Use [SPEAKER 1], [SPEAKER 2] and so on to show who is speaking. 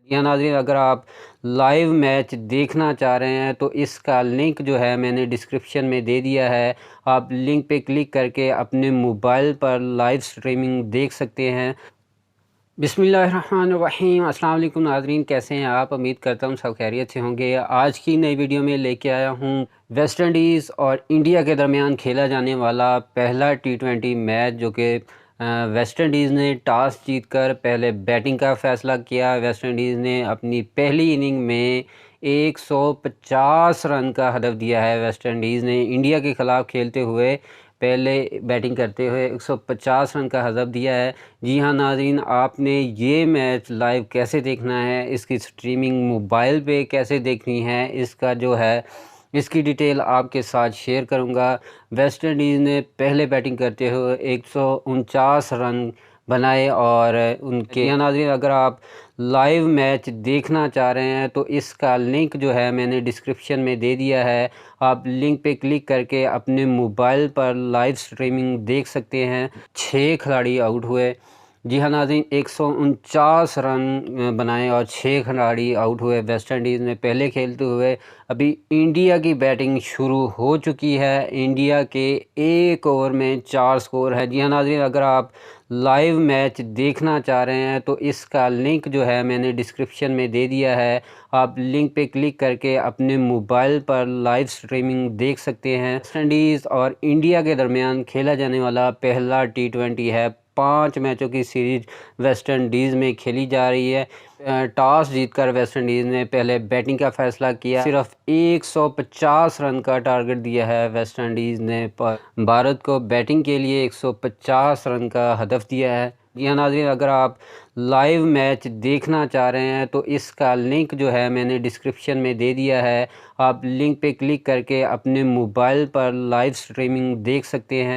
[SPEAKER 1] या नाज़रीन, अगर आप लाइव मैच देखना चाह रहे हैं तो इसका लिंक जो है मैंने डिस्क्रिप्शन में दे दिया है। आप लिंक पे क्लिक करके अपने मोबाइल पर लाइव स्ट्रीमिंग देख सकते हैं। बिस्मिल्लाहिर्रहमानिर्रहीम। अस्सलाम वालेकुम नाज़रीन, कैसे हैं आप? उम्मीद करता हूँ सब खैरियत से होंगे। आज की नई वीडियो में लेके आया हूँ वेस्ट इंडीज़ और इंडिया के दरमियान खेला जाने वाला पहला T20 मैच, जो कि वेस्ट इंडीज़ ने टॉस जीतकर पहले बैटिंग का फ़ैसला किया। वेस्ट इंडीज़ ने अपनी पहली इनिंग में 150 रन का हदफ दिया है। वेस्ट इंडीज़ ने इंडिया के ख़िलाफ़ खेलते हुए पहले बैटिंग करते हुए 150 रन का हदफ दिया है। जी हाँ नाज़रीन, आपने ये मैच लाइव कैसे देखना है, इसकी स्ट्रीमिंग मोबाइल पे कैसे देखनी है, इसका जो है इसकी डिटेल आपके साथ शेयर करूंगा। वेस्ट इंडीज़ ने पहले बैटिंग करते हुए 149 रन बनाए और उनके यहाँ नाज़रीन, अगर आप लाइव मैच देखना चाह रहे हैं तो इसका लिंक जो है मैंने डिस्क्रिप्शन में दे दिया है। आप लिंक पे क्लिक करके अपने मोबाइल पर लाइव स्ट्रीमिंग देख सकते हैं। 6 खिलाड़ी आउट हुए। जी हाँ नाज़रीन, 149 रन बनाए और 6 खिलाड़ी आउट हुए वेस्ट इंडीज़ में पहले खेलते हुए। अभी इंडिया की बैटिंग शुरू हो चुकी है। इंडिया के एक ओवर में 4 स्कोर है। जी हाँ नाज़रीन, अगर आप लाइव मैच देखना चाह रहे हैं तो इसका लिंक जो है मैंने डिस्क्रिप्शन में दे दिया है। आप लिंक पे क्लिक करके अपने मोबाइल पर लाइव स्ट्रीमिंग देख सकते हैं। वेस्ट इंडीज़ और इंडिया के दरमियान खेला जाने वाला पहला T20 है। 5 मैचों की सीरीज वेस्ट इंडीज़ में खेली जा रही है। टॉस जीतकर वेस्ट इंडीज़ ने पहले बैटिंग का फ़ैसला किया। सिर्फ 150 रन का टारगेट दिया है वेस्ट इंडीज़ ने, पर भारत को बैटिंग के लिए 150 रन का हदफ दिया है। जी नाज़रीन, अगर आप लाइव मैच देखना चाह रहे हैं तो इसका लिंक जो है मैंने डिस्क्रिप्शन में दे दिया है। आप लिंक पे क्लिक करके अपने मोबाइल पर लाइव स्ट्रीमिंग देख सकते हैं।